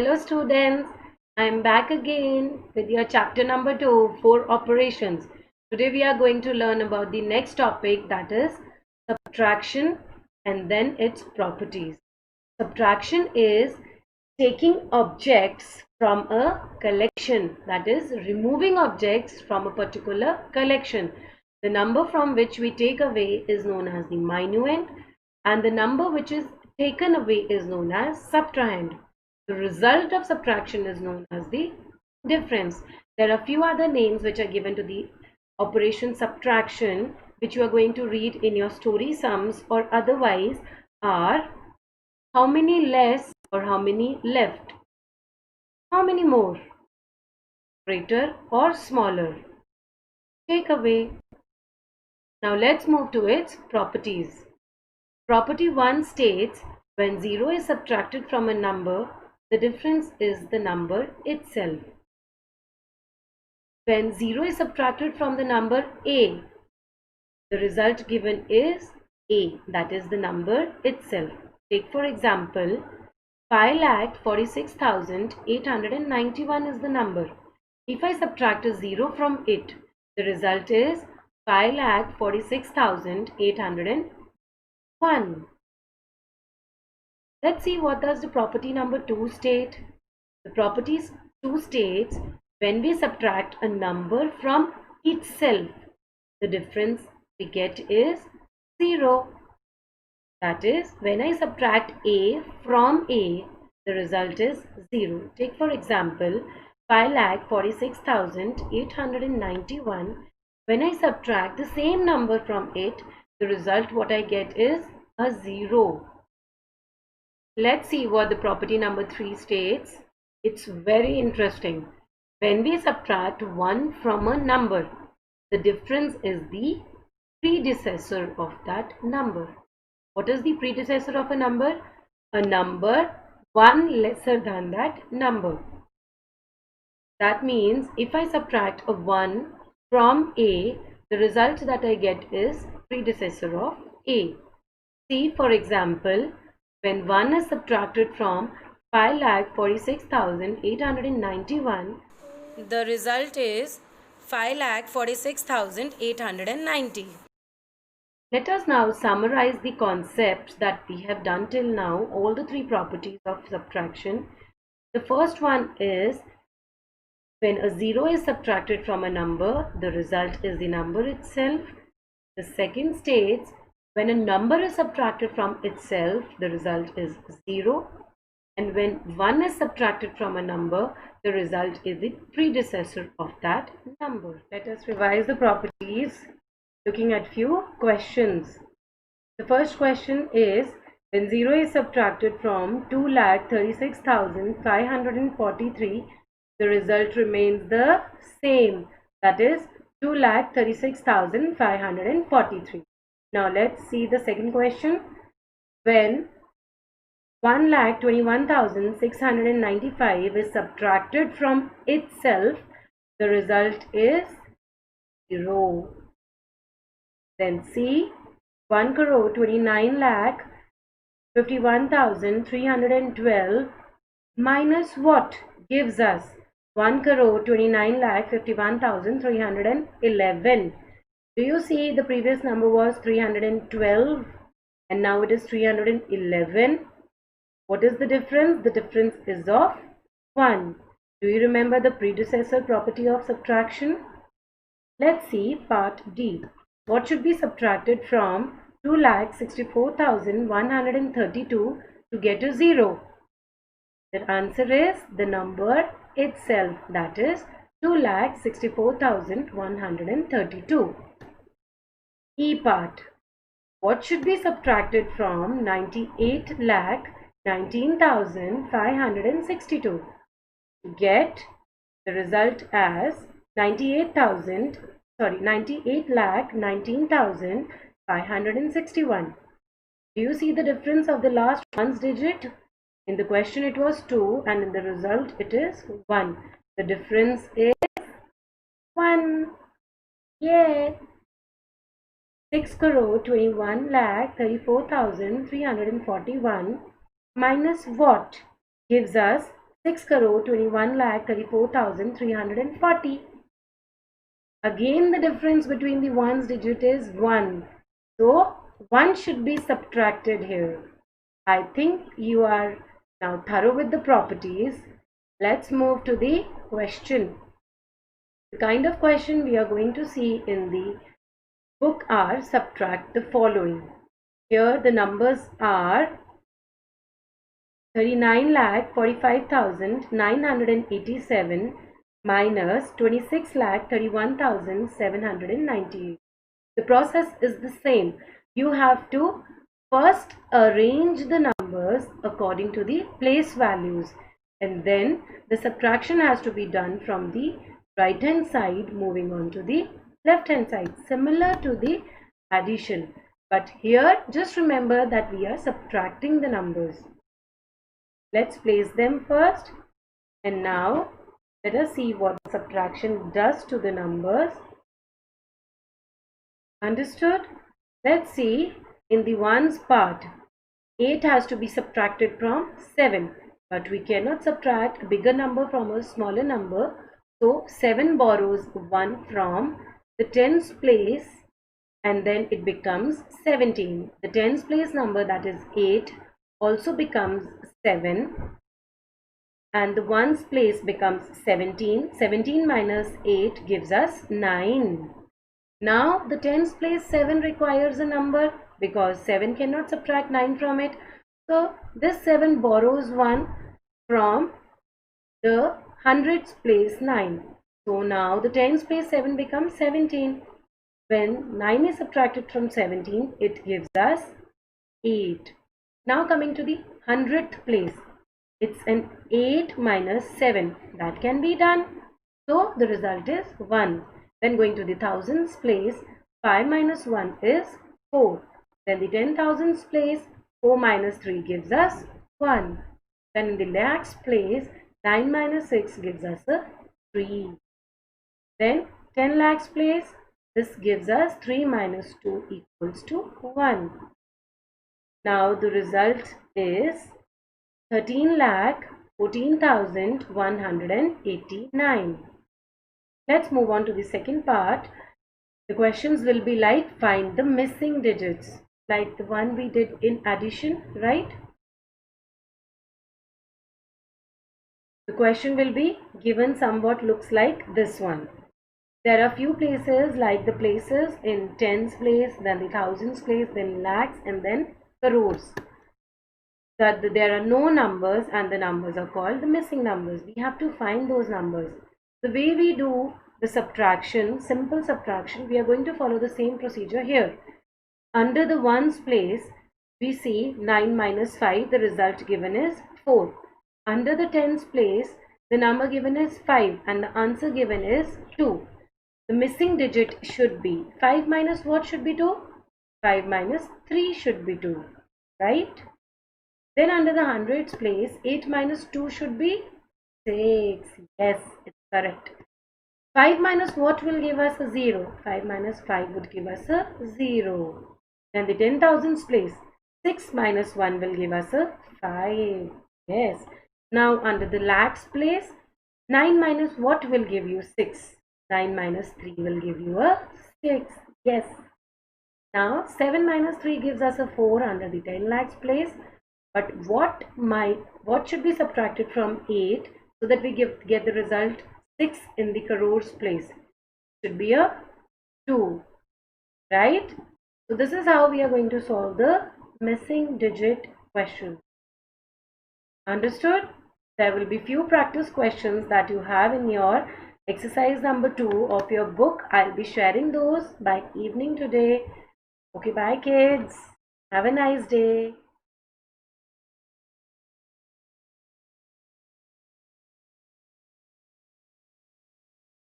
Hello students, I am back again with your chapter number 2 for operations. Today we are going to learn about the next topic, that is subtraction and then its properties. Subtraction is taking objects from a collection, that is removing objects from a particular collection. The number from which we take away is known as the minuend and the number which is taken away is known as subtrahend. The result of subtraction is known as the difference. There are few other names which are given to the operation subtraction, which you are going to read in your story sums or otherwise are how many less or how many left, how many more, greater or smaller, take away. Now let's move to its properties. Property 1 states when 0 is subtracted from a number, the difference is the number itself. When 0 is subtracted from the number a, the result given is a, that is the number itself. Take for example, 5,46,891 is the number. If I subtract a 0 from it, the result is 5,46,801. Let's see what does the property number 2 state. The property 2 states when we subtract a number from itself, the difference we get is 0. That is, when I subtract a from a, the result is 0. Take for example, 5,46,891. When I subtract the same number from it, the result what I get is a 0. Let's see what the property number 3 states. It's very interesting. When we subtract 1 from a number, the difference is the predecessor of that number. What is the predecessor of a number? A number 1 lesser than that number. That means if I subtract a 1 from a, the result that I get is predecessor of a. See for example, when 1 is subtracted from 5,46,891, the result is 5,46,890. Let us now summarize the concepts that we have done till now, all the three properties of subtraction. The first one is when a 0 is subtracted from a number, the result is the number itself. The second states when a number is subtracted from itself, the result is 0. And when 1 is subtracted from a number, the result is the predecessor of that number. Let us revise the properties looking at few questions. The first question is when 0 is subtracted from 2,36,543, the result remains the same, that is 2,36,543. Now let's see the second question. When 1,21,695 is subtracted from itself, the result is 0. Then C, 1,29,51,312 minus what gives us 1,29,51,311. Do you see the previous number was 312 and now it is 311? What is the difference? The difference is of 1. Do you remember the predecessor property of subtraction? Let's see part D. What should be subtracted from 2,64,132 to get a 0? The answer is the number itself, that is 2,64,132. E part. What should be subtracted from 98,19,562 to get the result as 98,19,561. Do you see the difference of the last one's digit? In the question it was 2 and in the result it is 1. The difference is 1. Yay! 6,21,34,341 minus what gives us 6,21,34,340. Again, the difference between the ones digit is 1. So, 1 should be subtracted here. I think you are now thorough with the properties. Let's move to the question. The kind of question we are going to see in the book are subtract the following. Here the numbers are 39,45,987 minus 26,31,798. The process is the same. You have to first arrange the numbers according to the place values, and then the subtraction has to be done from the right hand side moving on to the left hand side, similar to the addition. But here just remember that we are subtracting the numbers. Let's place them first, and now let us see what subtraction does to the numbers. Understood? Let's see. In the ones part, 8 has to be subtracted from 7, but we cannot subtract a bigger number from a smaller number. So 7 borrows 1 from the tens place, and then it becomes 17. The tens place number, that is 8, also becomes 7, and the ones place becomes 17. 17 minus 8 gives us 9. Now the tens place 7 requires a number, because 7 cannot subtract 9 from it. So this 7 borrows 1 from the hundreds place 9. So now the tens place 7 becomes 17. When 9 is subtracted from 17, it gives us 8. Now coming to the hundredth place, it's an 8 minus 7. That can be done. So the result is 1. Then going to the thousands place, 5 minus 1 is 4. Then the 10,000s place, 4 minus 3 gives us 1. Then in the lakhs place, 9 minus 6 gives us a 3. Then 10 lakhs place, this gives us 3 minus 2 equals to 1. Now the result is 13,14,189. Let's move on to the second part. The questions will be like find the missing digits, like the one we did in addition, right? The question will be given somewhat looks like this one. There are few places like the places in tens place, then the thousands place, then lakhs, and then crores. That there are no numbers, and the numbers are called the missing numbers. We have to find those numbers. The way we do the subtraction, simple subtraction, we are going to follow the same procedure here. Under the ones place, we see 9 minus 5, the result given is 4. Under the tens place, the number given is 5 and the answer given is 2. The missing digit should be 5 minus what should be 2? 5 minus 3 should be 2, right? Then under the hundreds place, 8 minus 2 should be 6. Yes, it's correct. 5 minus what will give us a 0? 5 minus 5 would give us a 0. Then the 10,000s place, 6 minus 1 will give us a 5. Yes. Now under the lakhs place, 9 minus what will give you 6? 9 minus 3 will give you a 6. Yes. Now 7 minus 3 gives us a 4 under the 10 lakhs place. But what should be subtracted from 8 so that we get the result 6 in the crores place? Should be a 2, right? So this is how we are going to solve the missing digit question. Understood? There will be few practice questions that you have in your exercise number 2 of your book. I'll be sharing those by evening today. Okay, bye kids. Have a nice day.